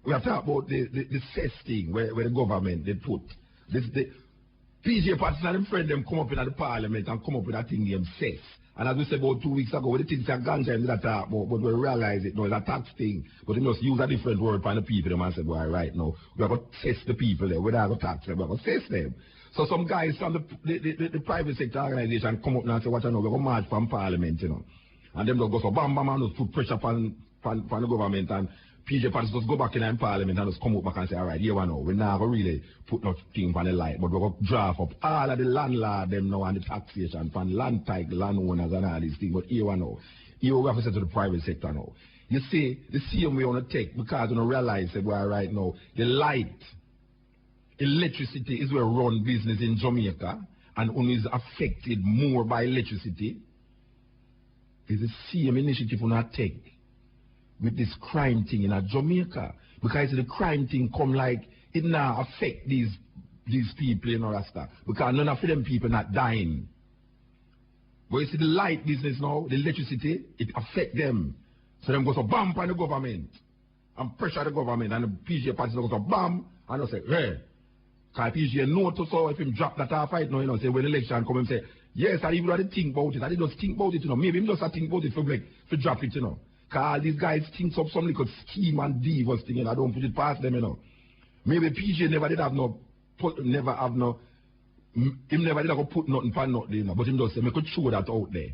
we are talking about the cess thing where the government they put this the PJ Patterson and them friend them come up in the parliament and come up with that thing named cess. And as we said about 2 weeks ago, we didn't say ganja and that talk about, but we realize it, no, it's a tax thing. But they must use a different word for the people them and say, well, right now, we are going to test the people there, we're not going to tax them, we're going to test them. So some guys from the private sector organization come up now and say, what I know, we're going to march from parliament, you know. And them just go so bam bam and just put pressure upon the government, and PJ Patterson just go back in parliament and just come up back and say, all right, here we know, we're not going to really put no thing on the light, but we're going to draft up all of the landlord them now and the taxation from land title, landowners and all these things, but here we know. Here we have to say to the private sector now. You see, the same we want to take because we don't realize that we're right now, the light, electricity is where run business in Jamaica, and only is affected more by electricity. It's the same initiative we want to take with this crime thing in Jamaica, because the crime thing come like it now affect these people in Rasta, because none of them people not dying. But you see the light business now, the electricity, it affect them. So them go so bam on the government and pressure the government, and the PJ Patterson go so bam and they say, hey, because PJ know to so if him drop that fight now, you know, say when election come and say, yes, I even had to think about it. I didn't just think about it, you know. Maybe him just think about it for drop it, you know. Because these guys think of some little scheme and devils thing, and I don't put it past them, you know. Maybe PJ never did have no, him never did have put nothing for nothing, you know. But him just say, me could show that out there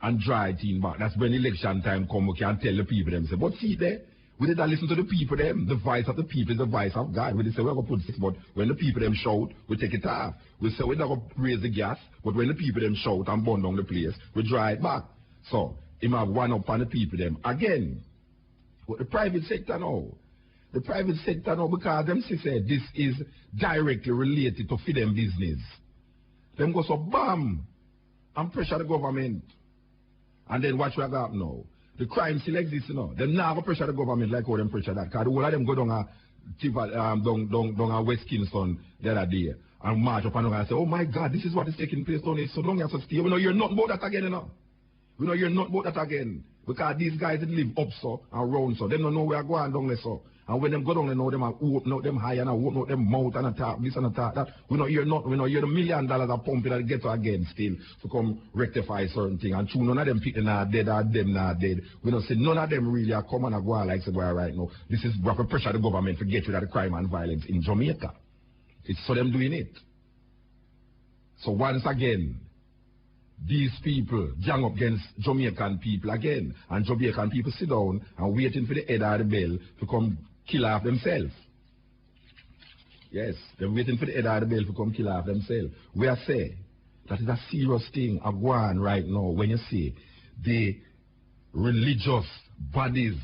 and dry it in back. That's when election time come, we can tell the people them, say, but see there, we did not listen to the people them. The voice of the people is the voice of God. We did say, we're going to put this, but when the people them shout, we take it off. We say, we're not going to raise the gas, but when the people them shout and burn down the place, we dry it back. So, him have one up on the people them. Again, but the private sector now. The private sector now, because them say this is directly related to feed them business. Them go so bam and pressure the government. And then watch what got now. The crime still exists now. Them now go pressure the government like how them pressure that. Because all of them go down a West Kingston the other day and march up and say, oh my God, this is what is taking place down here. So long as you stay. We know you're not about that again, you know. We know you're not about that again. Because these guys that live up so and round so. They don't know where going down there so. And when them go down there now, them open out them high and open out them mouth and attack this and attack that. We know you're not, we know you're the $1 million are pumping and get to again still to come rectify certain thing. And true, none of them people are dead or them not dead. We don't say none of them really are coming and go on like say well, right now. This is we have to pressure the government to get rid of the crime and violence in Jamaica. It's so them doing it. So once again, these people gang up against Jamaican people again. And Jamaican people sit down and waiting for the head of the bell to come kill off themselves. Yes, they're waiting for the head of the bell to come kill off themselves. We are saying that is a serious thing going on right now when you see the religious bodies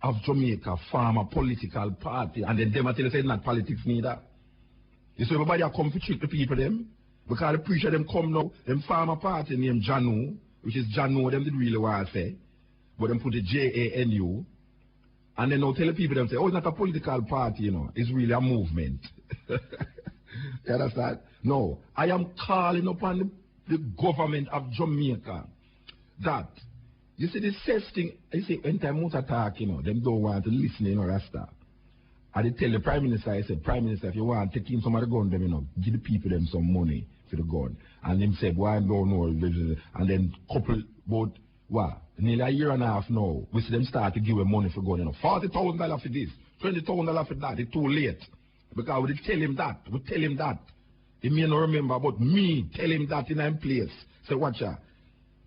of Jamaica form a political party and then them tell you say not politics neither. You see everybody are come to trick the people them. Because the preacher them come now, them form a party named Janu, which is Janu, them did really want to say, but them put a Janu, and then now tell the people them say, oh, it's not a political party, you know, it's really a movement. You understand? No, I am calling upon the government of Jamaica that, you see this cess thing, you see, when time out attack, you know, them don't want to listen, you know, Rasta. And they tell the Prime Minister, I said, Prime Minister, if you want to take in some of the gun, them, you know, give the people them some money for the gun. And them said, why don't know? And then couple, about, what, nearly a year and a half now, we see them start to give them money for gun, you know, $40,000 for this, $20,000 for that. It's too late. Because we tell him that. He may not remember, but me tell him that in that place. Say, watch out.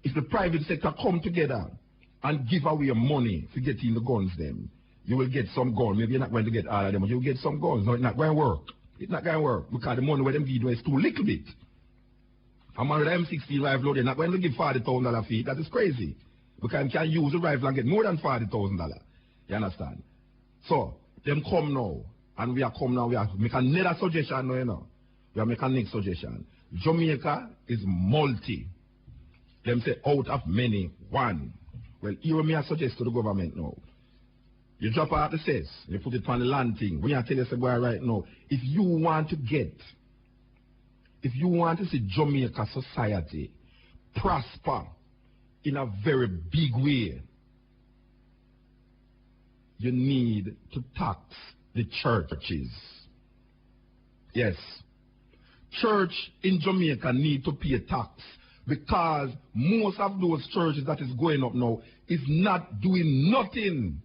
If the private sector come together and give away money for getting the guns them, you will get some guns. Maybe you're not going to get all of them, but you'll get some guns. No, it's not going to work. It's not going to work because the money where them give is too little bit. A man with an M16 rifle, they're not going to give $40,000 fee. That is crazy. Because you can use a rifle and get more than $40,000. You understand? So, them come now. And we are come now. We are making another suggestion now, you know. We are making next suggestion. Jamaica is multi. Them say out of many, one. Well, here me I suggest to the government now. You drop out the cess, you put it on the land thing. When I tell you, say, boy, right now, if you want to see Jamaica society prosper in a very big way, you need to tax the churches. Yes. Church in Jamaica need to pay tax because most of those churches that is going up now is not doing nothing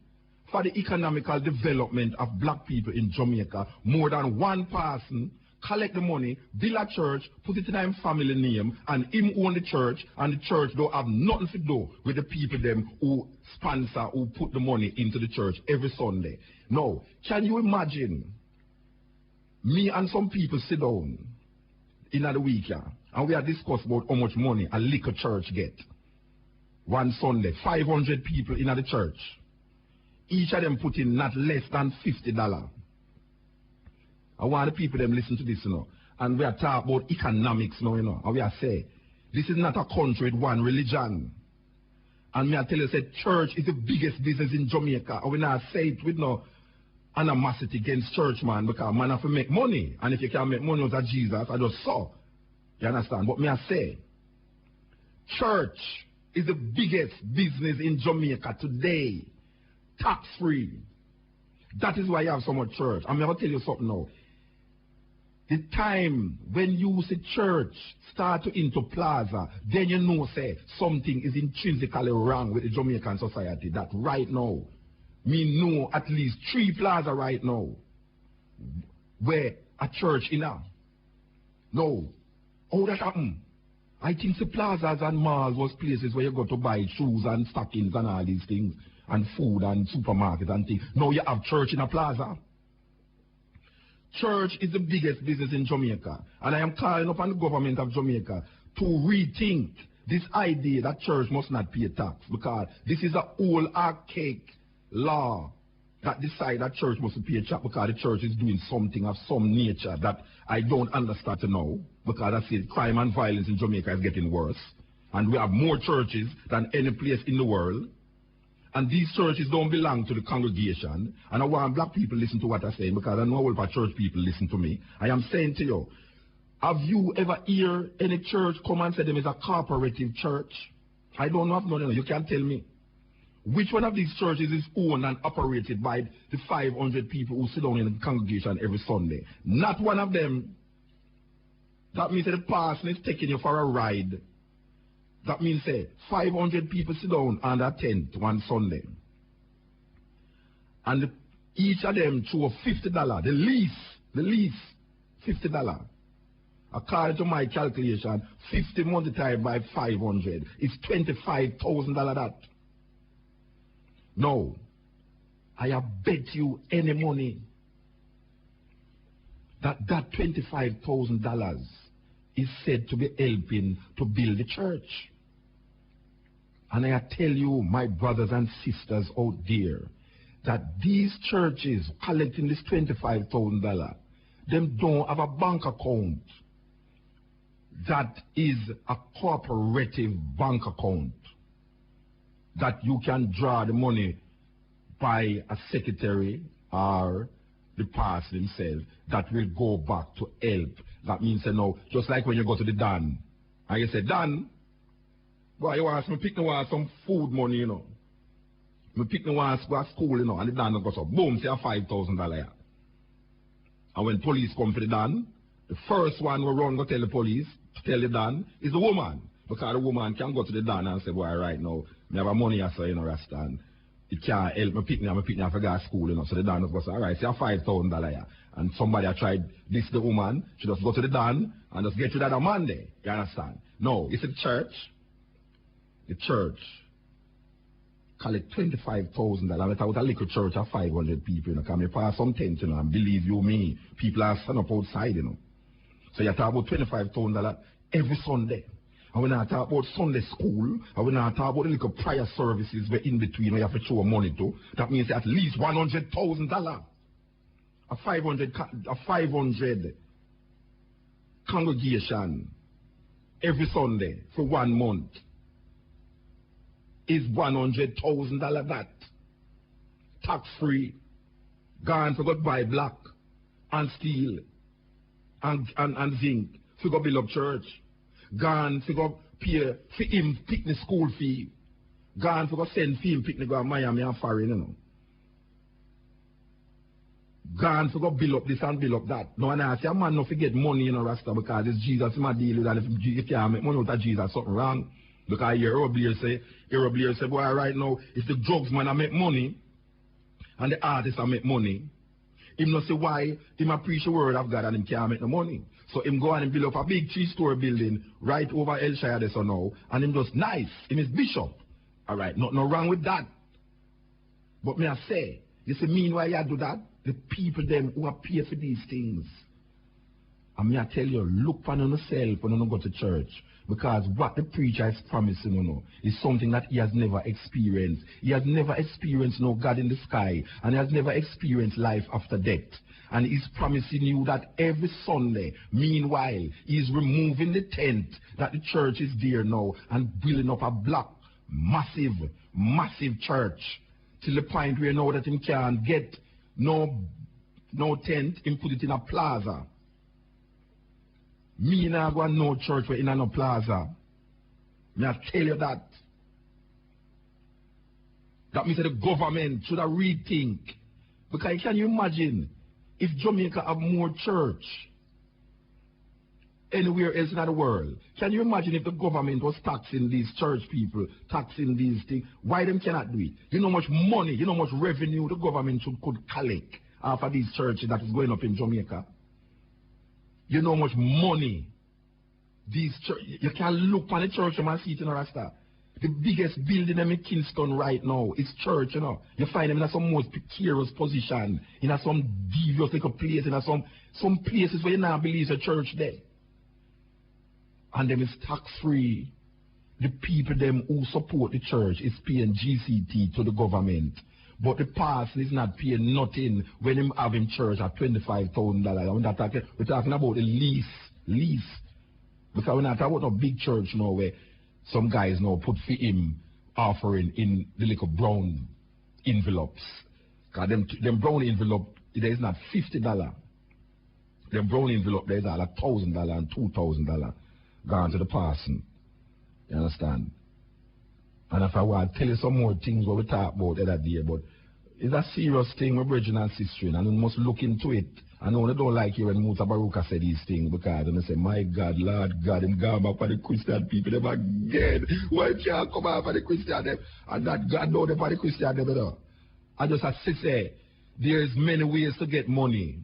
for the economical development of black people in Jamaica. More than one person collect the money, build a church, put it in his family name, and him own the church, and the church don't have nothing to do with the people them who sponsor, who put the money into the church every Sunday. Now, can you imagine me and some people sit down in the week here, and we are discussing about how much money a liquor church get. One Sunday, 500 people in the church. Each of them put in not less than $50. I want the people them listen to this, and we are talking about economics now, and we are saying, this is not a country with one religion. And me I tell you, say, church is the biggest business in Jamaica, and we not say it with no animosity against church, man, because man have to make money, and if you can make money out of Jesus, I just saw. You understand? But me I say, church is the biggest business in Jamaica today, tax-free. That is why you have so much church. I'm going to tell you something now. The time when you see church start to into plaza, then you know, say, something is intrinsically wrong with the Jamaican society. That right now, me know at least 3 plaza right now where a church in now. No. How that happen? I think the plazas and malls was places where you go to buy shoes and stockings and all these things, and food and supermarkets and things. Now you have church in a plaza. Church is the biggest business in Jamaica. And I am calling upon the government of Jamaica to rethink this idea that church must not pay tax, because this is an old archaic law that decide that church must pay tax because the church is doing something of some nature that I don't understand to know, because I see crime and violence in Jamaica is getting worse. And we have more churches than any place in the world. And these churches don't belong to the congregation. And I want black people to listen to what I say, because I know all of church people listen to me. I am saying to you, have you ever heard any church come and say them is a cooperative church? I don't know. No, you can't tell me. Which one of these churches is owned and operated by the 500 people who sit down in the congregation every Sunday? Not one of them. That means that the pastor is taking you for a ride. That means, say, 500 people sit down under a tent one Sunday. And each of them throw $50, the least, $50. According to my calculation, 50 multiplied by 500 is $25,000 that. No, I have bet you any money that $25,000 is said to be helping to build the church. And I tell you, my brothers and sisters out there, that these churches collecting this $25,000, them don't have a bank account that is a cooperative bank account that you can draw the money by a secretary or the pastor himself that will go back to help. That means, you know, just like when you go to the Dan, and you say, Dan, boy, you want me pick me want some food money, you know. Me pick me want to go to school, you know, and the Dan goes up, boom, say $5,000 here. And when police come for the Dan, the first one will run go tell the police, to tell the Dan, is the woman. Because the woman can go to the Dan and say, boy, right now, me have a money here, so, you know, Rasta, and it can't help me pick me for go to school, you know. So the Dan goes, all right, say $5,000 here. And somebody I tried this the woman, she just go to the Dan and just get to that on Monday. You understand? No, it's the church. The church collect $25,000. I thought a little church of 500 people, you know, can pass some tent, you know, and believe you me, people are stand up outside, you know. So you talk about $25,000 every Sunday. And when I talk about Sunday school, and when I talk about the little prayer services where in between where you have to throw money to, that means at least $100,000. A 500 congregation every Sunday for 1 month is $100,000 that. Tax free. Gone for go buy black and steel and zinc for go build up church. Gone for go pay for him pick the school fee. Gone for go send him pick the go to Miami and foreign, you know. gone to go build up this and build up that. No, and I say a man no forget money, you know, Rasta, because it's Jesus my deal with that. If you can't make money out of Jesus, something wrong. Because you hear say, boy, right now, if the drugs man I make money, and the artists I make money, him not say why him a preach the word of God and him can't make no money. So him go and build up a big 3-story building right over Elshire there so now, and him just nice, him is bishop. Alright, no wrong with that. But me I say, you see meanwhile you do that, the people them who are pay for these things. And me I tell you, look on yourself when you go to church. Because what the preacher is promising you is something that he has never experienced. He has never experienced no God in the sky. And he has never experienced life after death. And he's promising you that every Sunday, meanwhile, he's removing the tent that the church is there now and building up a black, massive church. Till the point where you know that he can't get no tent and put it in a plaza. Me not go no church where in a no plaza. Me I tell you that. That means that the government should have rethink. Because can you imagine if Jamaica have more church anywhere else in the world? Can you imagine if the government was taxing these church people, taxing these things? Why them cannot do it? You know how much money, you know how much revenue the government could collect after these churches that is going up in Jamaica? You know how much money these church, you can look on the church and see it in a Rasta. The biggest building in Kingston right now is church, you know. You find them in some most precarious position, in some devious little place, in some places where you now believe a church there. And them is tax-free. The people them who support the church is paying GCT to the government. But the pastor is not paying nothing when him have him church at $25,000. We're talking about the lease. Because we're not talking about a big church now where some guys now put for him offering in the little brown envelopes. Because them brown envelope, there is not $50. Them brown envelope, there is all $1,000 and $2,000 gone to the person. You understand? And if I want to tell you some more things what we talk about the other day, but it's a serious thing with brethren and sisters, and we must look into it. I know they don't like you when Musa Baruka said these things, because they say, my God, Lord God, him gone back for the Christian people, them again. Why can't come out for the Christian them? And that God know them for the Christian them, you know. I just have to say, there's many ways to get money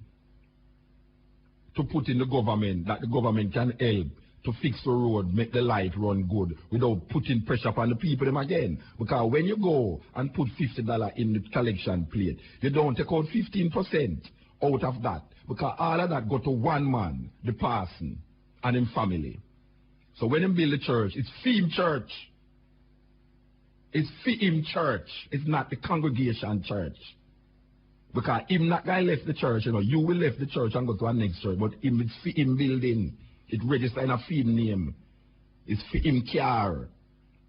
to put in the government, that the government can help to fix the road, make the light run good without putting pressure upon the people them again. Because when you go and put $50 in the collection plate, you don't take out 15% out of that. Because all of that go to one man, the person, and his family. So when they build the church, it's for him church. It's for him church. It's not the congregation church. Because him not guy left the church, you know, you will left the church and go to our next church, but him, it's for him building. It register in a field name. It's for him care.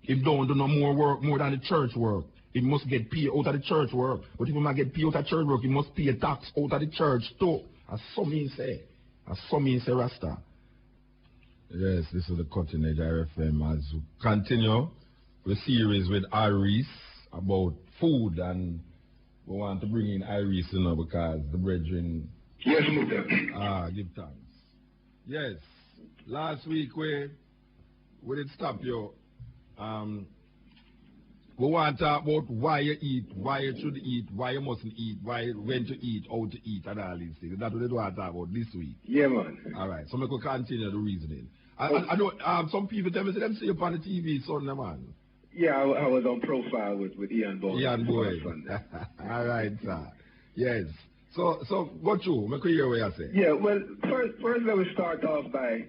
If don't do no more work, more than the church work, he must get paid out of the church work. But if he might get paid out of church work, he must pay a tax out of the church too. As some mean say. Rasta. Yes, this is the Cutting Edge RFM as we continue the series with Iris about food, and we want to bring in Iris, you know, because the brethren. Yes, Mr. Give thanks. Yes. Last week we did stop you. We want to talk about why you eat, why you should eat, why you mustn't eat, when to eat, how to eat, and all these things. That's what we want to talk about this week. Yeah, man. All right, so we could continue the reasoning. I know some people tell me them see you on the TV, Sunday, man. Yeah, I was on profile with Ian Boy. Ian Boy. All right, sir. Yes. So go through. Make me hear what you say. Yeah, well, first let me start off by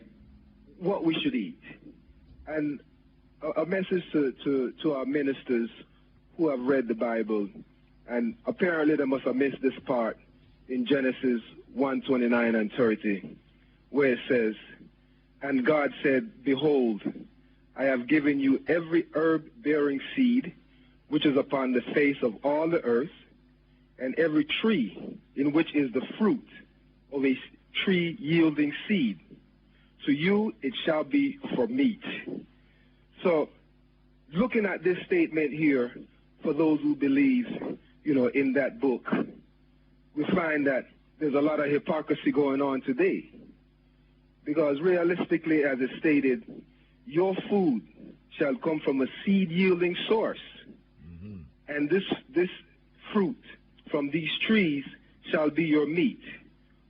what we should eat. And a message to our ministers who have read the Bible, and apparently they must have missed this part in Genesis 1:29 and 30, where it says, "And God said, Behold, I have given you every herb-bearing seed, which is upon the face of all the earth, and every tree in which is the fruit of a tree yielding seed. To you it shall be for meat." So, looking at this statement here, for those who believe, in that book, we find that there's a lot of hypocrisy going on today. Because realistically, as it stated, your food shall come from a seed-yielding source. Mm-hmm. And this fruit from these trees shall be your meat.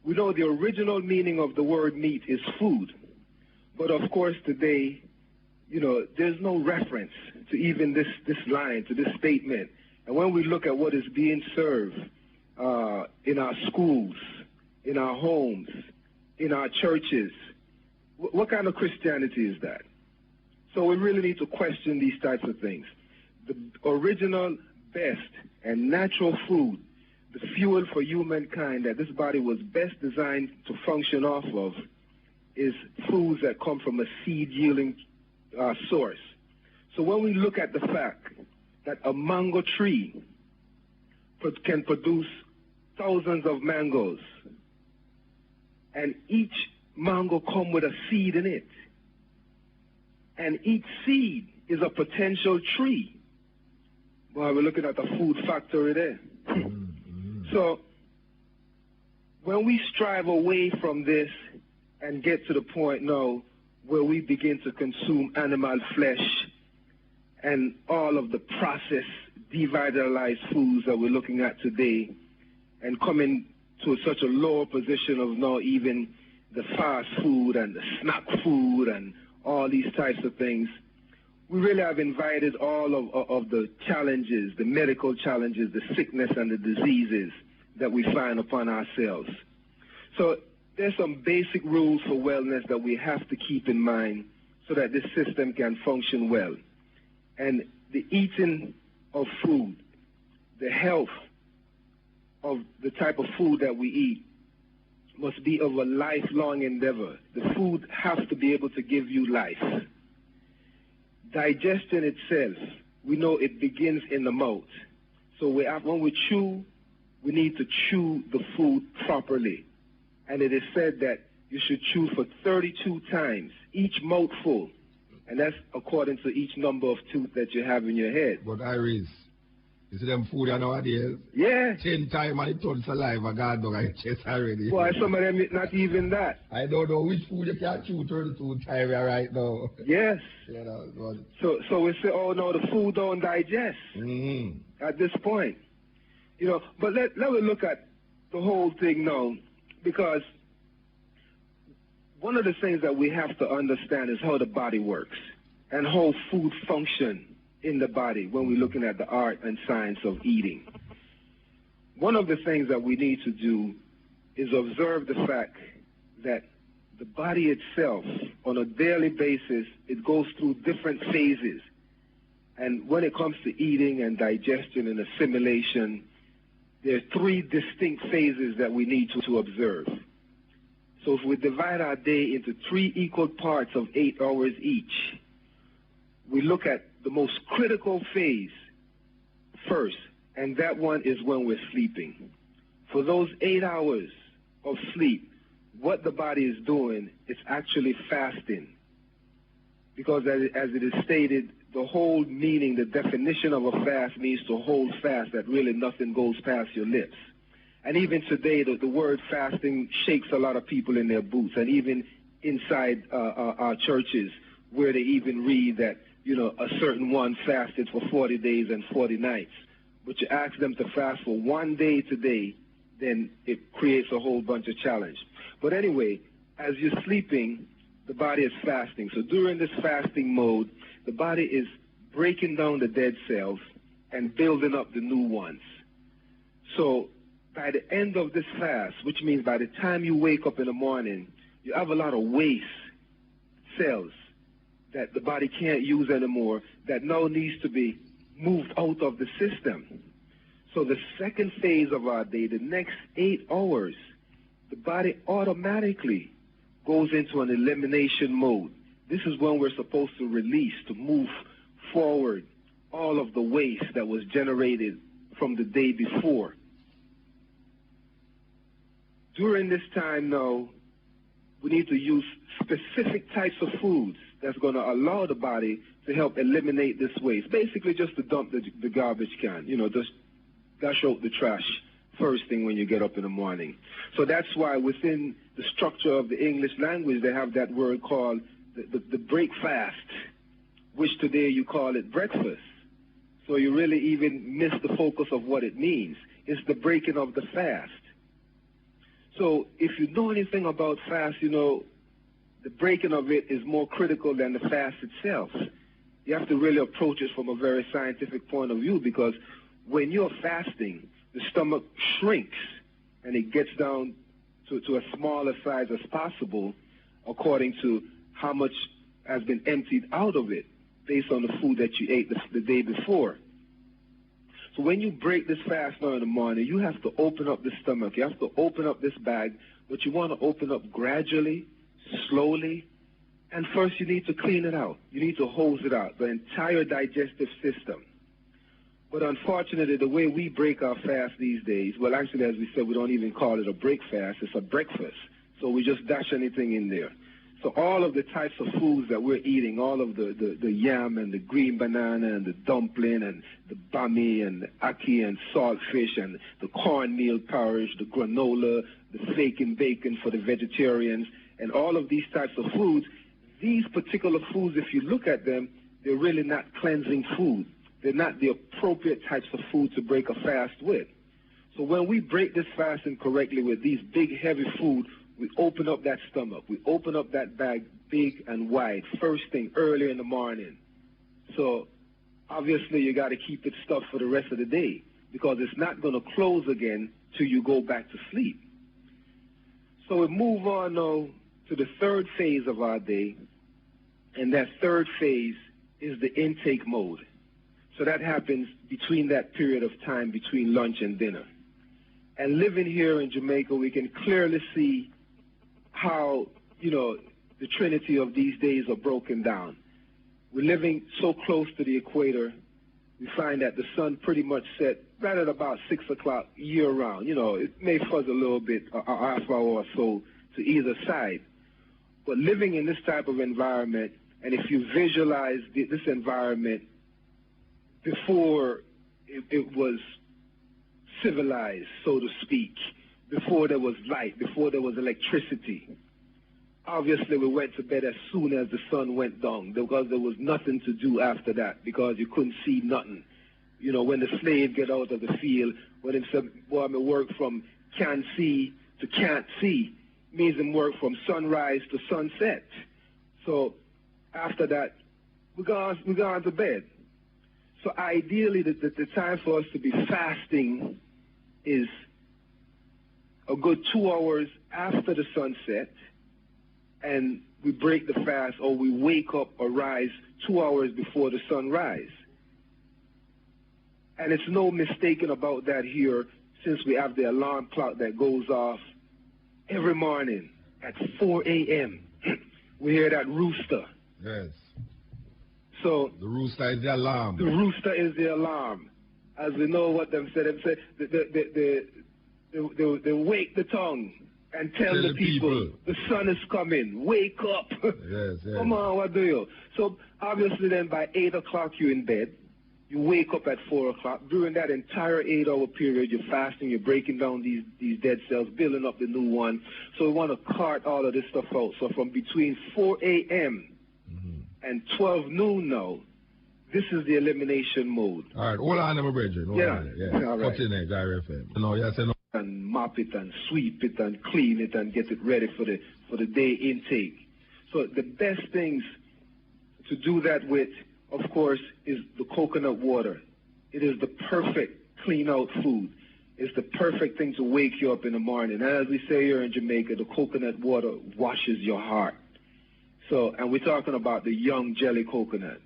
We know the original meaning of the word meat is food. But of course today, there's no reference to even this line, to this statement. And when we look at what is being served in our schools, in our homes, in our churches, what kind of Christianity is that? So we really need to question these types of things. The original, best, and natural food, the fuel for humankind that this body was best designed to function off of, is foods that come from a seed-yielding source. So when we look at the fact that a mango tree can produce thousands of mangoes, and each mango come with a seed in it, and each seed is a potential tree. Well, we're looking at the food factory there. So when we strive away from this and get to the point now where we begin to consume animal flesh and all of the processed, devitalized foods that we're looking at today, and coming to such a lower position of now even the fast food and the snack food and all these types of things, we really have invited all of the challenges, the medical challenges, the sickness and the diseases that we find upon ourselves. So there's some basic rules for wellness that we have to keep in mind so that this system can function well. And the eating of food, the health of the type of food that we eat must be of a lifelong endeavor. The food has to be able to give you life. Digestion itself, we know it begins in the mouth. So when we chew, we need to chew the food properly. And it is said that you should chew for 32 times, each mouthful. And that's according to each number of teeth that you have in your head. But Iris, you see them food nowadays? Yeah. 10 times and it turns saliva, God dog, I chest already. Boy, some of them not even that. I don't know which food you can chew 32 times right now. Yes. But... So we say, oh no, the food don't digest at this point. But let me look at the whole thing now, because one of the things that we have to understand is how the body works and how food functions in the body when we're looking at the art and science of eating. One of the things that we need to do is observe the fact that the body itself, on a daily basis, it goes through different phases. And when it comes to eating and digestion and assimilation, there are 3 distinct phases that we need to observe. So if we divide our day into 3 equal parts of 8 hours each, we look at the most critical phase first, and that one is when we're sleeping. For those 8 hours of sleep, what the body is doing is actually fasting. Because as it is stated, the whole meaning, the definition of a fast means to hold fast, that really nothing goes past your lips. And even today, the word fasting shakes a lot of people in their boots, and even inside our churches, where they even read that, a certain one fasted for 40 days and 40 nights. But you ask them to fast for 1 day today, then it creates a whole bunch of challenge. But anyway, as you're sleeping, the body is fasting. So during this fasting mode, the body is breaking down the dead cells and building up the new ones. So by the end of this fast, which means by the time you wake up in the morning, you have a lot of waste cells that the body can't use anymore, that now needs to be moved out of the system. So the second phase of our day, the next 8 hours, the body automatically goes into an elimination mode. This is when we're supposed to release, to move forward all of the waste that was generated from the day before. During this time now, we need to use specific types of foods that's going to allow the body to help eliminate this waste. Basically just to dump the garbage can, just dash out the trash first thing when you get up in the morning. So that's why within the structure of the English language, they have that word called the break fast, which today you call it breakfast. So you really even miss the focus of what it means. It's the breaking of the fast. So if you know anything about fast, you know the breaking of it is more critical than the fast itself. You have to really approach it from a very scientific point of view, because when you're fasting, the stomach shrinks and it gets down to a smaller size as possible according to how much has been emptied out of it based on the food that you ate the day before. So when you break this fast now in the morning, you have to open up the stomach. You have to open up this bag, but you want to open up gradually, slowly, and first you need to clean it out. You need to hose it out, the entire digestive system. But unfortunately, the way we break our fast these days, well, actually, as we said, we don't even call it a break fast. It's a breakfast. So we just dash anything in there. So all of the types of foods that we're eating, all of the yam and the green banana and the dumpling and the bami and the ackee and saltfish and the cornmeal porridge, the granola, the steak and bacon for the vegetarians, and all of these types of foods, these particular foods, if you look at them, they're really not cleansing food. They're not the appropriate types of food to break a fast with. So when we break this fasting correctly with these big, heavy food, we open up that stomach. We open up that bag big and wide, first thing, early in the morning. So obviously you got to keep it stuffed for the rest of the day, because it's not going to close again till you go back to sleep. So we move on now to the third phase of our day, and that third phase is the intake mode. So that happens between that period of time between lunch and dinner. And living here in Jamaica, we can clearly see how, you know, the trinity of these days are broken down. We're living so close to the equator, we find that the sun pretty much set right at about 6 o'clock year-round. You know, it may fuzz a little bit, a half hour or so to either side. But living in this type of environment, and if you visualize this environment before it was civilized, so to speak, before there was light, before there was electricity, obviously we went to bed as soon as the sun went down, because there was nothing to do after that, because you couldn't see nothing. You know, when the slave get out of the field, when him said, boy, I work from can see to can't see, means him work from sunrise to sunset. So after that, we gone to bed. So ideally, the time for us to be fasting is a good 2 hours after the sunset, and we break the fast, or we wake up or rise 2 hours before the sunrise. And it's no mistaking about that here, since we have the alarm clock that goes off every morning at 4 a.m. We hear that rooster. Yes. So the rooster is the alarm. The rooster is the alarm. As we know what them said, they wake the tongue and tell the people the sun is coming. Wake up. Yes, yes. Come on, what do you? So obviously then by 8 o'clock you're in bed. You wake up at 4 o'clock. During that entire 8-hour period, you're fasting, you're breaking down these dead cells, building up the new one. So we want to cart all of this stuff out. So from between 4 a.m. and 12 noon now, this is the elimination mode. All right, hold on, my brethren. Yeah. All right. Continue, FM. No, yes, no. And mop it and sweep it and clean it and get it ready for the day intake. So the best things to do that with, of course, is the coconut water. It is the perfect clean out food. It's the perfect thing to wake you up in the morning. And as we say here in Jamaica, the coconut water washes your heart. So, and we're talking about the young jelly coconut.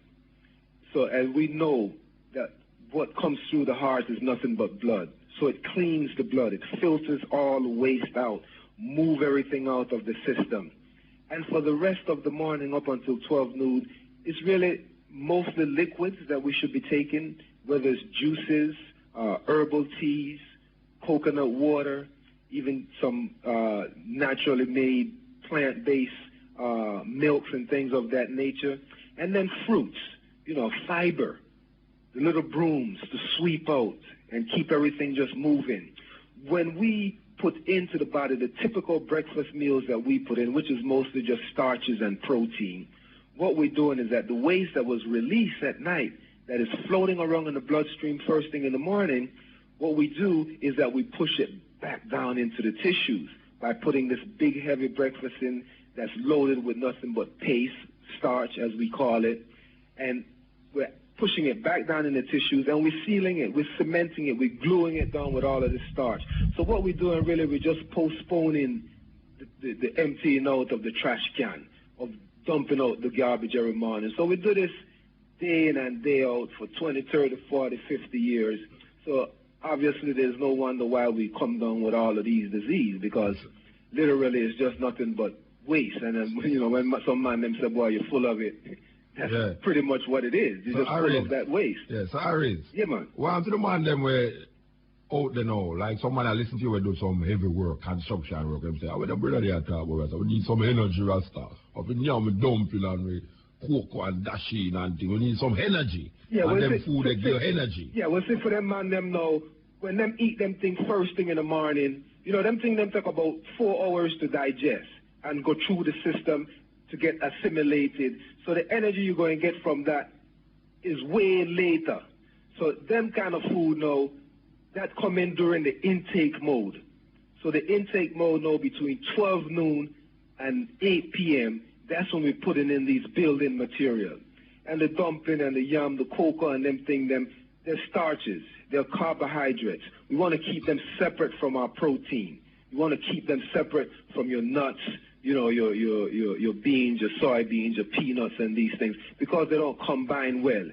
So, as we know that what comes through the heart is nothing but blood. So it cleans the blood. It filters all the waste out, move everything out of the system. And for the rest of the morning up until 12 noon, it's really mostly liquids that we should be taking, whether it's juices, herbal teas, coconut water, even some naturally made plant-based milks and things of that nature. And then fruits, you know, fiber, the little brooms to sweep out and keep everything just moving. when we put into the body the typical breakfast meals that we put in, which is mostly just starches and protein, what we're doing is that the waste that was released at night, that is floating around in the bloodstream first thing in the morning, what we do is that we push it back down into the tissues by putting this big heavy breakfast in that's loaded with nothing but paste, starch as we call it, and we're pushing it back down in the tissues, and we're sealing it, we're cementing it, we're gluing it down with all of this starch. So what we're doing really, we're just postponing the emptying out of the trash can, of dumping out the garbage every morning. So we do this day in and day out for 20, 30, 40, 50 years. So obviously there's no wonder why we come down with all of these diseases, because literally it's just nothing but waste. And then, you know, when some man them say, boy, you're full of it, that's pretty much what it is. You're just full of that waste. Yeah, so Aris. Yeah, man. Well, to the man them where out there now, like someone I listen to you will do some heavy work, construction work, and say, I the brother there talk about us. We need some energy, Rasta. Of the yam dumping and we cocoa and dashing and thing. We need some energy. Yeah, and them food they give energy. Yeah, well, see for them man them now, when them eat them things first thing in the morning, you know, them things them take about 4 hours to digest and go through the system to get assimilated. So the energy you're going to get from that is way later. So them kind of food now, that come in during the intake mode. So the intake mode now between 12 noon and 8 p.m., that's when we're putting in these building material. And the dumpling and the yam, the cocoa and them thing, they're starches, they're carbohydrates. We want to keep them separate from our protein. We want to keep them separate from your nuts, you know, your beans, your soybeans, your peanuts and these things, because they don't combine well.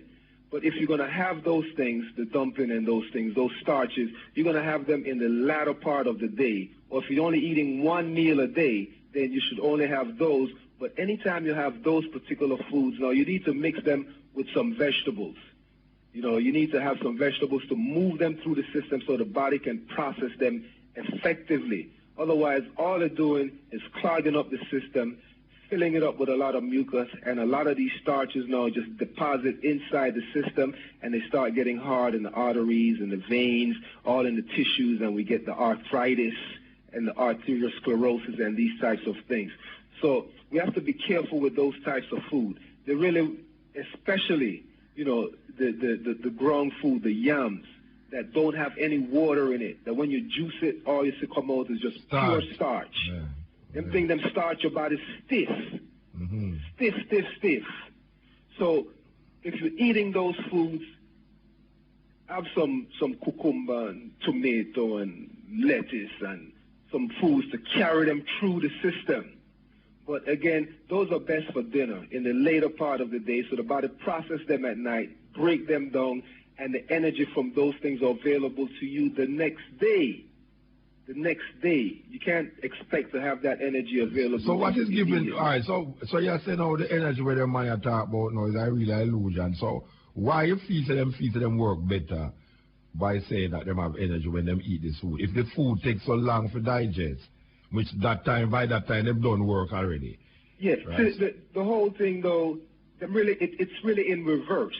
But if you're going to have those things, the dumpling and those things, those starches, you're going to have them in the latter part of the day. Or if you're only eating one meal a day, then you should only have those. But anytime you have those particular foods, now you need to mix them with some vegetables. You know, you need to have some vegetables to move them through the system so the body can process them effectively. Otherwise, all they're doing is clogging up the system, filling it up with a lot of mucus, and a lot of these starches now just deposit inside the system, and they start getting hard in the arteries and the veins, all in the tissues, and we get the arthritis and the arteriosclerosis and these types of things. So we have to be careful with those types of food. They really, especially, you know, the ground food, the yams, that don't have any water in it, that when you juice it, all you see come out is just pure starch. Yeah. Them things, them starch your body stiff. Mm-hmm. Stiff. So if you're eating those foods, have some cucumber and tomato and lettuce and some foods to carry them through the system. But again, those are best for dinner in the later part of the day, so the body processes them at night, break them down, and the energy from those things are available to you the next day. The next day. You can't expect to have that energy available. So what is given, all right, so you're saying now the energy where the man you talk about now is a real illusion. So why you feel them work better by saying that them have energy when them eat this food? If the food takes so long to digest, which by that time them don't work already. Yes, right? the whole thing though, it's really in reverse.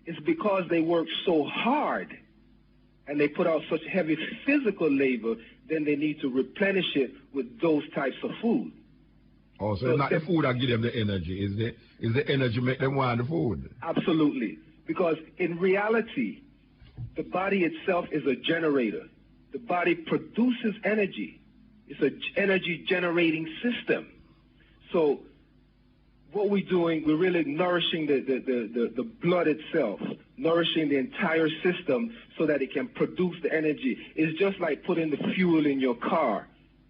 It's because they work so hard and they put out such heavy physical labor, then they need to replenish it with those types of food. Oh, so it's not the food that give them the energy. Is the energy make them want the food? Absolutely. Because in reality, the body itself is a generator. The body produces energy. It's an energy generating system. So what we're doing, we're really nourishing the blood itself, nourishing the entire system so that it can produce the energy. It's just like putting the fuel in your car.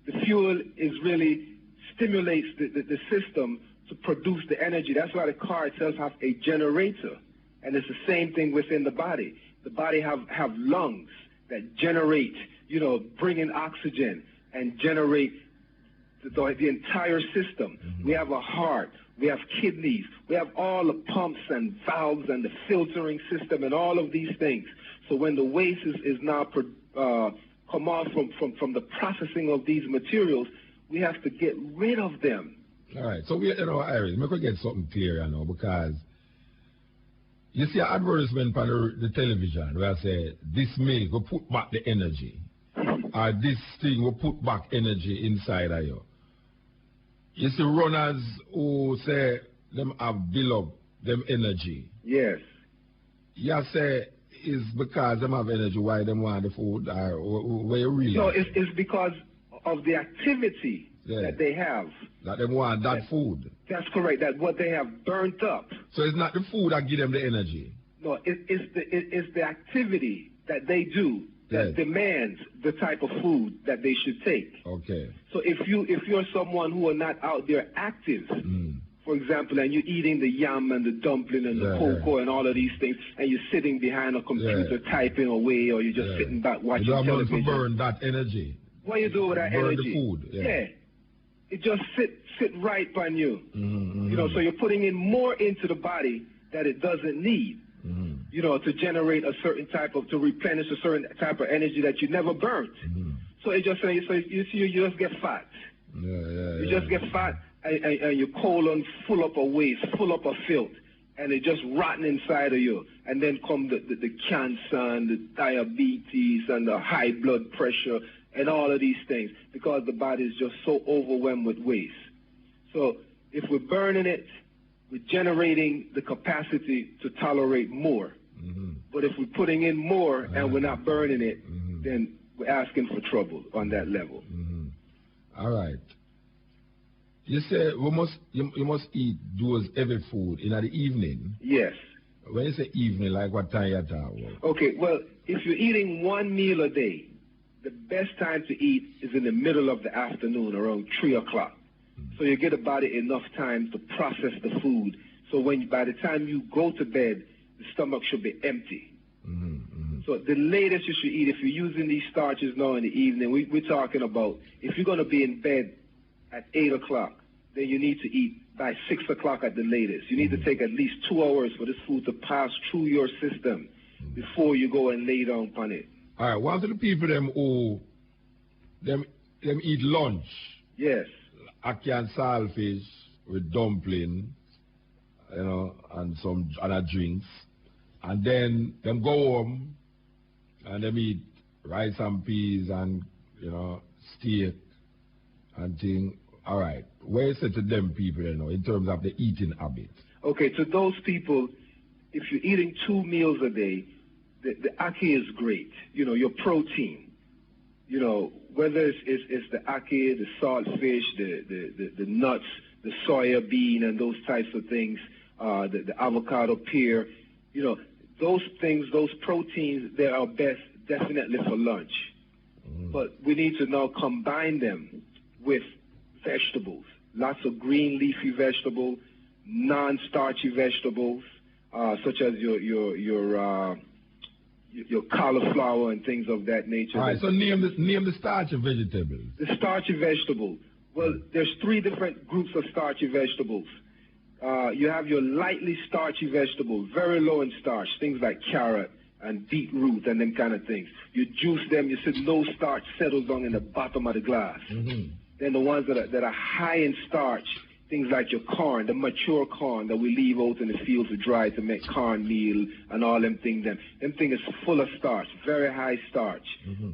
The fuel is really stimulates the system to produce the energy. That's why the car itself has a generator. And it's the same thing within the body. The body have lungs that generate, you know, bring in oxygen and generate the entire system. Mm-hmm. We have a heart. We have kidneys. We have all the pumps and valves and the filtering system and all of these things. So when the waste is now come off from the processing of these materials, we have to get rid of them. All right. So we, you know, Iris, we could get something clear, you know, because you see an advertisement on the television where I say, this milk will put back the energy. this thing will put back energy inside of you. You see runners who say them have build up them energy. Yes. You say is because them have energy why them want the food or where you really? No, it's because of the activity that they have. That them want that food. That's correct. That what they have burnt up. So it's not the food that give them the energy. No, it's the activity that they do that demands the type of food that they should take. Okay. So if you're someone who are not out there active, for example, and you're eating the yam and the dumpling and the cocoa and all of these things, and you're sitting behind a computer typing away, or you're just sitting back watching television. You don't burn that energy. What you do with that burn energy? The food. Yeah. It just sit right on you. You know, so you're putting in more into the body that it doesn't need. You know, to generate a certain type of, to replenish a certain type of energy that you never burnt. So it just, so you see, you just get fat. You just get fat, and your colon full up of waste, full up of filth, and it just rotten inside of you. And then come the cancer and the diabetes and the high blood pressure and all of these things, because the body is just so overwhelmed with waste. So if we're burning it, we're generating the capacity to tolerate more. But if we're putting in more and we're not burning it, then we're asking for trouble on that level. All right. You say you must eat those every food in the evening. Yes. When you say evening, like what time you talk about? Okay, well, if you're eating one meal a day, the best time to eat is in the middle of the afternoon, around 3 o'clock. So you get the body enough time to process the food. So by the time you go to bed, the stomach should be empty. So the latest you should eat, if you're using these starches now in the evening, we're talking about, if you're going to be in bed at 8 o'clock, then you need to eat by 6 o'clock at the latest. You need to take at least 2 hours for this food to pass through your system before you go and lay down on it. All right, one of the people them who them eat lunch. Yes. Ackee and saltfish with dumpling, you know, and some other drinks. And then them go home and them eat rice and peas and, you know, steak and thing. All right. Where is it to them people, you know, in terms of the eating habit? Okay, to those people, if you're eating 2 meals a day, the ackee is great. You know, your protein. You know, whether it's the ackee, the saltfish, the nuts, the soya bean, and those types of things, the avocado, pear, you know, those things, those proteins, they are best definitely for lunch. But we need to now combine them with vegetables, lots of green leafy vegetables, non-starchy vegetables, such as your cauliflower and things of that nature. All right, so name the starchy vegetables. The starchy vegetables. Well, there's 3 different groups of starchy vegetables. You have your lightly starchy vegetables, very low in starch, things like carrot and beetroot and them kind of things. You juice them, you see low starch settles down in the bottom of the glass. Then the ones that are high in starch, things like your corn, the mature corn that we leave out in the fields to dry to make cornmeal and all them things. Them things is full of starch, very high starch.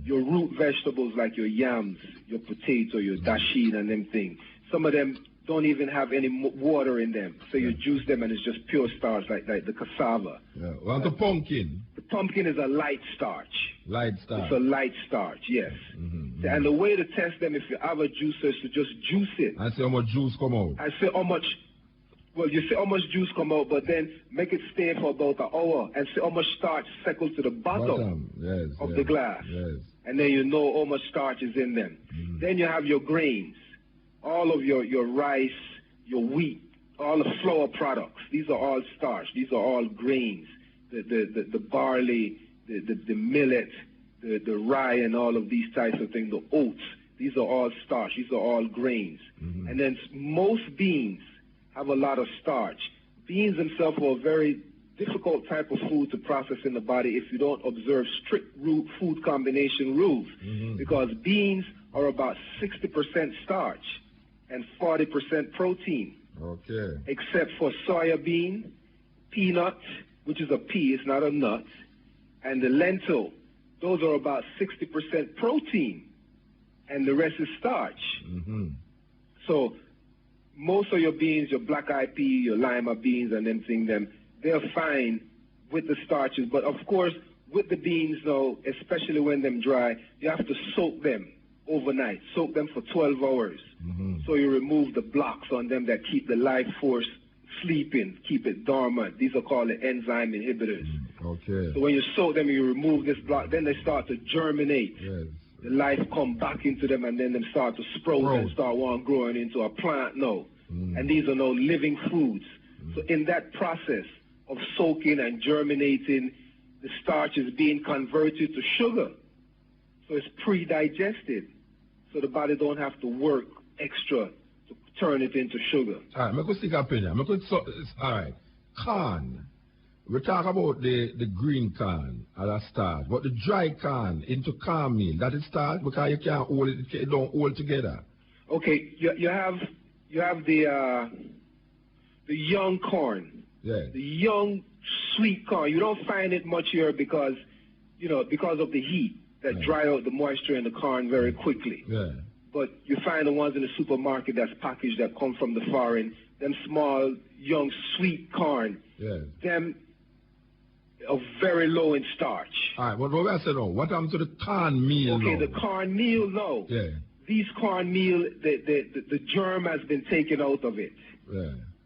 Your root vegetables like your yams, your potato, your dasheen and them things. Some of them don't even have any water in them. So you juice them and it's just pure starch like the cassava. Yeah. Well, the pumpkin? The pumpkin is a light starch. Light starch? It's a light starch, yes. And the way to test them, if you have a juicer, is to just juice it. I say how much juice come out? I say how much, well, you say how much juice come out, but then make it stay for about an hour and see how much starch settles to the bottom of the glass. And then you know how much starch is in them. Then you have your grains. All of your rice, your wheat, all the flour products. These are all starch. These are all grains. The barley, the millet, the rye, and all of these types of things. The oats. These are all starch. These are all grains. And then most beans have a lot of starch. Beans themselves are a very difficult type of food to process in the body if you don't observe strict food combination rules. Because beans are about 60% starch and 40% protein. Okay. Except for soya bean, peanut, which is a pea, it's not a nut, and the lentil. those are about 60% protein, and the rest is starch. So most of your beans, your black-eyed pea, your lima beans, and them things, they're fine with the starches. But of course, with the beans, though, especially when them dry, you have to soak them overnight. Soak them for 12 hours. So you remove the blocks on them that keep the life force sleeping, keep it dormant. These are called the enzyme inhibitors. Okay. So when you soak them, you remove this block, then they start to germinate. Yes. The life come back into them, and then them start to sprout and start growing into a plant now. And these are now living foods. So in that process of soaking and germinating, the starch is being converted to sugar. So it's pre-digested. So the body don't have to work extra to turn it into sugar. All right, I'm going to stick up in here. All right, corn. We talk about the green corn as a starch, but the dry corn into cornmeal, that is starch because you can't hold it, it don't hold together. Okay, you have the young corn, the young sweet corn. You don't find it much here because of the heat that dry out the moisture in the corn very quickly. But you find the ones in the supermarket that's packaged that come from the foreign, them small, young, sweet corn, them are very low in starch. All right, what I said, what happened to the cornmeal? Okay, the cornmeal, no. These cornmeal, the germ has been taken out of it.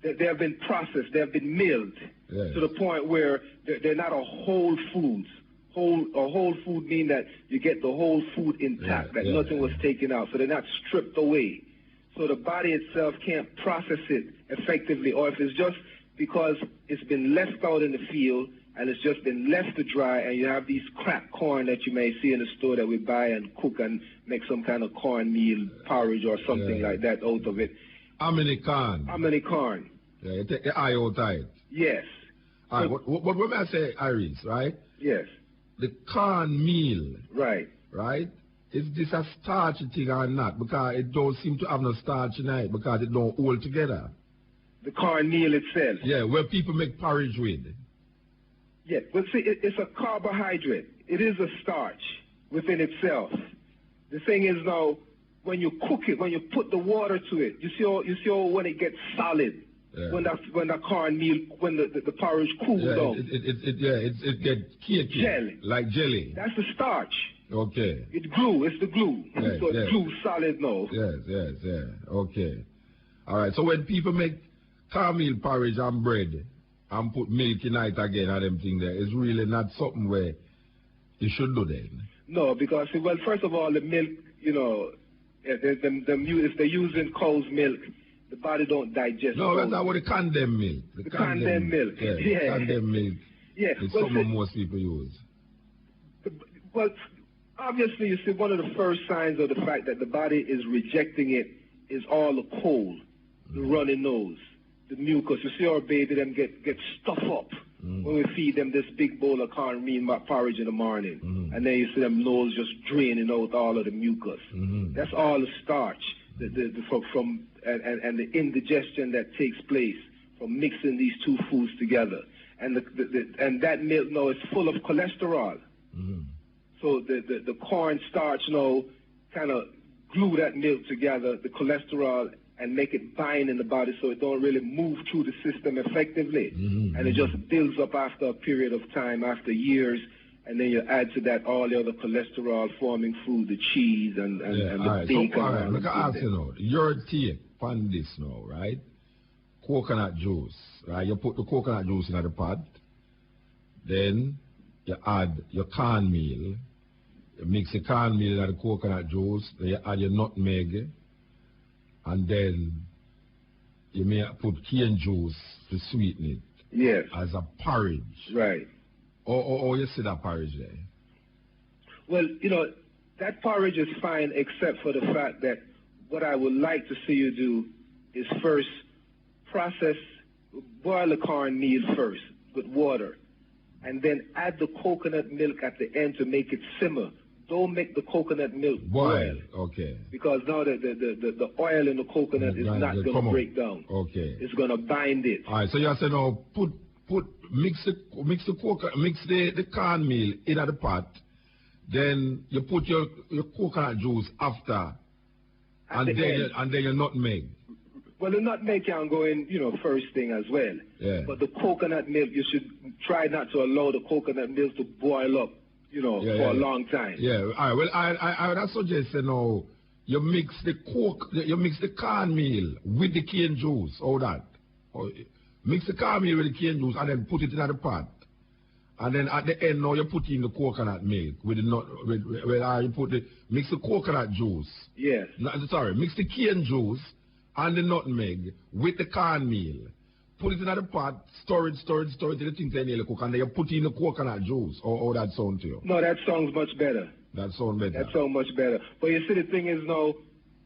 They have been processed, they have been milled to the point where they're not a whole food. A whole food means that you get the whole food intact, that nothing was taken out, so they're not stripped away. So the body itself can't process it effectively, or if it's just because it's been left out in the field and it's just been left to dry, and you have these cracked corn that you may see in the store that we buy and cook and make some kind of cornmeal porridge or something like that out of it. How many corn? How many corn? You take the eye out of it. Yes. All right, what when I say Iris, right? Yes. The cornmeal. Right. Right? Is this a starchy thing or not? Because it don't seem to have no starch in it because it don't hold together. The cornmeal itself. Yeah, where people make porridge with. Yeah, but see, it's a carbohydrate. It is a starch within itself. The thing is now, when you cook it, when you put the water to it, you see how when it gets solid, when the cornmeal, when the porridge cools down. It gets cakey. Jelly. Like jelly. That's the starch. Okay. It's glue. It's the glue. So it's glue solid now. Yes. Okay. All right. So when people make cornmeal porridge and bread and put milk in it again and them thing there, it's really not something where you should do then. No, because, well, first of all, the milk, if they're using cow's milk, the body don't digest. No, that's not what the condemned milk. The condemned milk. Yeah. Condemned milk. Yeah. It's something most people use. Well, obviously, you see, one of the first signs of the fact that the body is rejecting it is all the cold, the runny nose, the mucus. You see our baby, them get stuffed up when we feed them this big bowl of cornmeal porridge in the morning. And then you see them nose just draining out all of the mucus. That's all the starch and the indigestion that takes place from mixing these two foods together. And and that milk now is full of cholesterol. So the corn starch now kind of glue that milk together, the cholesterol, and make it bind in the body so it don't really move through the system effectively. And it just builds up after a period of time, after years, and then you add to that all the other cholesterol-forming food, the cheese and the bacon. So, all right, look, I ask you now, your take on this now, right? Coconut juice, right? You put the coconut juice in the pot, then you add your cornmeal, you mix the cornmeal and the coconut juice, then you add your nutmeg, and then you may put cane juice to sweeten it. Yes. As a porridge. Right. Or you see that porridge there? Well, that porridge is fine except for the fact that what I would like to see you do is first boil the cornmeal first with water, and then add the coconut milk at the end to make it simmer. Don't make the coconut milk boil. Okay. Because now the oil in the coconut is not going to break down. Okay. It's going to bind it. All right. So you say now mix the cornmeal in the pot, then you put your coconut juice after, and then your nutmeg. Well, the nutmeg can go in, first thing as well. Yeah. But the coconut milk, you should try not to allow the coconut milk to boil up, for a long time. Yeah. All right. Well, I would suggest, you mix the cornmeal with the cane juice. All that. Mix the cornmeal with the cane juice and then put it in the pot. And then at the end, now you put in the coconut milk with the mix the coconut juice. Yes. Mix the cane juice and the nutmeg with the cornmeal. Put it in the pot, stir it till the things nearly cook, and then you put in the coconut juice. How that sound to you? No, that sounds much better. That sounds better. That sounds much better. But you see, the thing is now,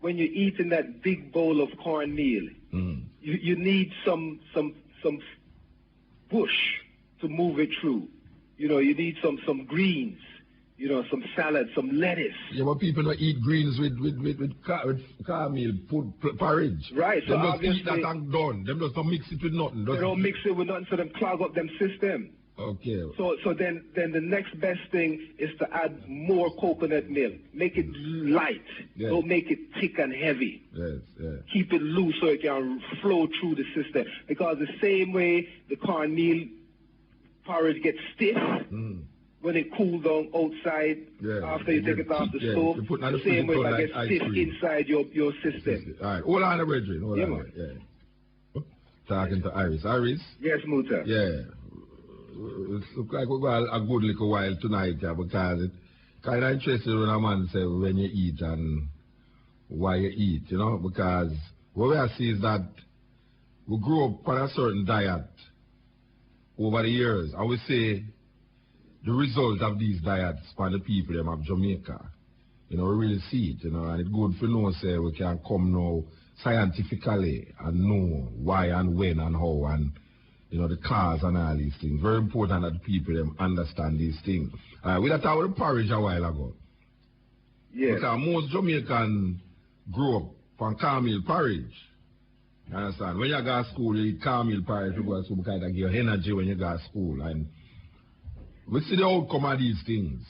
when you're eating that big bowl of cornmeal, you need some bush to move it through. You need some greens, some salad, some lettuce. Yeah, but people don't eat greens with cornmeal, porridge. Right. They just eat that and done. They just don't mix it with nothing. They don't mix it with nothing, so them clog up them system. Okay. So then the next best thing is to add more coconut milk. Make it light. Yes. Don't make it thick and heavy. Yes, yes. Keep it loose so it can flow through the system. Because the same way the cornmeal porridge gets stiff when it cools down outside after you take it off the stove, the same way it gets stiff inside your system. All right. Hold on, Brethren. Hold on. Yeah. Talking to Iris. Iris? Yes, Muta. Yeah. It looks like we've got a good little while tonight, because it's kind of interesting when a man says when you eat and why you eat, because what we are seeing is that we grew up on a certain diet over the years. I would say the result of these diets for the people of Jamaica, we really see it, and it's good for know, say, we can come now scientifically and know why and when and how and the cause and all these things. Very important that people them understand these things. We had talked about porridge a while ago. Yes. Because most Jamaicans grow up on cornmeal porridge. You understand? When you go to school, you eat cornmeal porridge to go to school because it give you energy when you go to school. And we see the outcome of these things.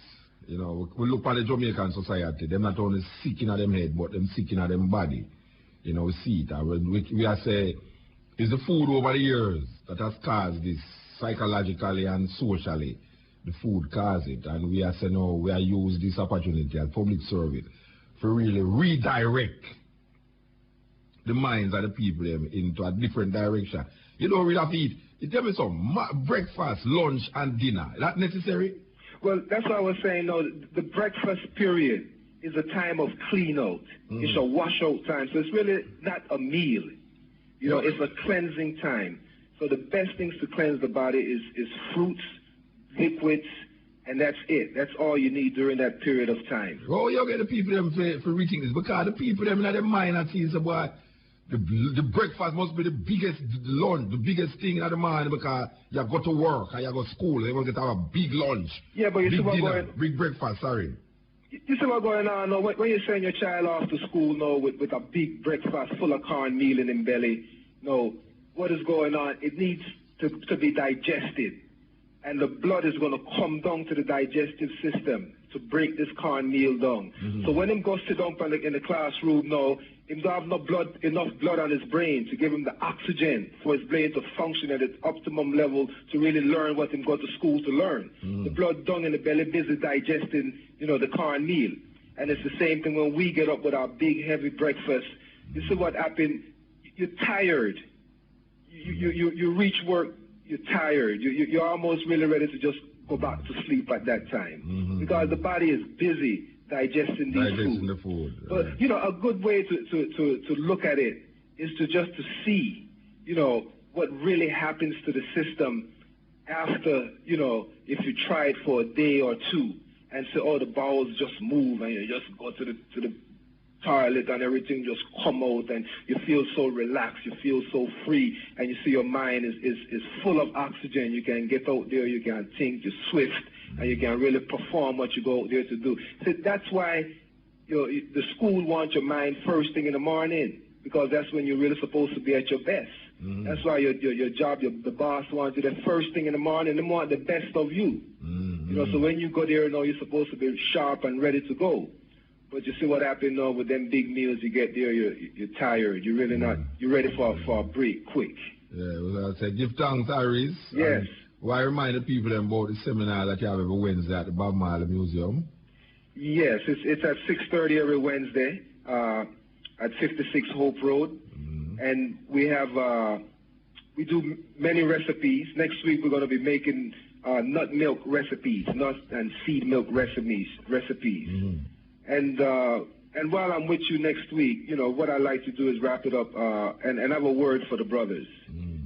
We look at the Jamaican society. They're not only sick in them head, but them sick in them body. We see it. And we are say, it's the food over the years that has caused this psychologically and socially. The food caused it. And we are saying, no, we are use this opportunity as public service for really redirect the minds of the people into a different direction. You don't really have to eat. You tell me some breakfast, lunch, and dinner. Is that necessary? Well, that's what I was saying. No, the breakfast period is a time of clean out. It's a wash out time. So it's really not a meal. It's a cleansing time. So the best things to cleanse the body is fruits, liquids, and that's it. That's all you need during that period of time. Oh, you get the people them for reaching this because the people them in their mind are saying, boy, the breakfast must be the biggest lunch, the biggest thing in the morning because you go to work and you go to school. You must get have a big lunch. Yeah, but you see what's going on. Big breakfast, sorry. You see what's going on now? When you send your child off to school now with a big breakfast full of cornmeal in his belly, what is going on? It needs to be digested. And the blood is going to come down to the digestive system to break this cornmeal down. So when him goes sit down in the classroom now, him don't have enough blood on his brain to give him the oxygen for his brain to function at its optimum level to really learn what him go to school to learn. The blood down in the belly busy digesting, the cornmeal. And it's the same thing when we get up with our big heavy breakfast. You see what happened? You're tired. You reach work, you're tired. You're almost really ready to just go back to sleep at that time. Because the body is busy digesting the food. But, a good way to look at it is to see, what really happens to the system after, if you try it for a day or two and say, the bowels just move and you just go to the toilet and everything just come out and you feel so relaxed, you feel so free, and you see your mind is full of oxygen. You can get out there, you can think, you're swift, and you can really perform what you go out there to do. So that's why the school wants your mind first thing in the morning, because that's when you're really supposed to be at your best. That's why your job, the boss wants you the first thing in the morning. They want the best of you. You know, so when you go there, you know, you're supposed to be sharp and ready to go. But you see what happened now with them big meals, you get there, you're tired. You're really not, you're ready for a break quick. Yeah, well, I said, give thanks, Iris. Yes. Why remind the people about the seminar that you have every Wednesday at the Bob Marley Museum? Yes, it's at 6:30 every Wednesday at 56 Hope Road. And we have, we do many recipes. Next week we're going to be making nut milk recipes, nut and seed milk recipes. And while I'm with you next week, you know, what I like to do is wrap it up and have a word for the brothers.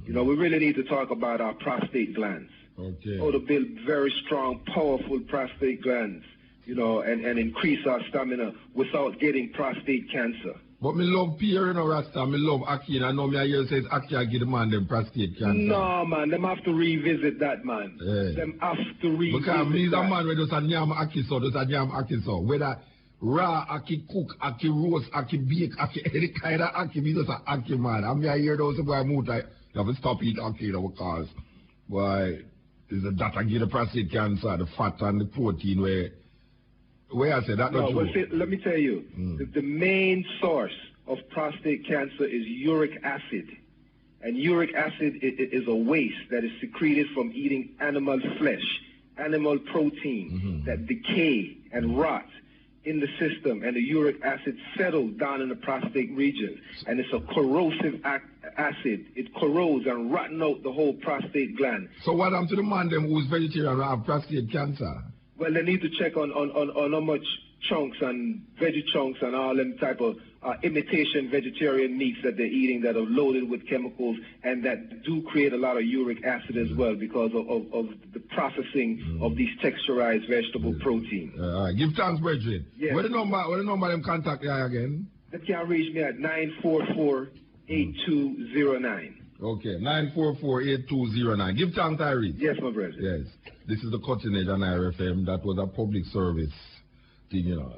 You know, we really need to talk about our prostate glands. Okay. How to build very strong, powerful prostate glands, you know, and increase our stamina without getting prostate cancer. But me love Pierre, you know, Rasta. Me love Aki. And I know me I hear says Aki I give the man them prostate cancer. No, man. Them have to revisit that, man. Yeah. Them have to revisit because me is a that. man where does a nyam Aki so, does a nyam Aki so. Whether raw Aki cook, Aki roast, Aki bake, Aki any kind of Aki, me just a Aki man. I mean I hear those boy mood like, you have to stop eating Aki, you know, because, boy, is that I give the prostate cancer, the fat and the protein where I said that not true. See, let me tell you, the main source of prostate cancer is uric acid. And uric acid is a waste that is secreted from eating animal flesh, animal protein that decay and rot in the system, and the uric acid settles down in the prostate region. And it's a corrosive acid. It corrodes and rotten out the whole prostate gland. So what happened to the man them who's vegetarian and have prostate cancer? Well, they need to check on how much chunks and veggie chunks and all them type of imitation vegetarian meats that they're eating that are loaded with chemicals and that do create a lot of uric acid as well because of the processing of these texturized vegetable protein. All right. Give thanks, brethren. Yes. What the number them contact you again? They can reach me at 944-8209. Okay, 944-8209. Give thanks, Iris. Yes, my brother. Yes. This is the Cutting Edge on IRFM. That was a public service thing, you know.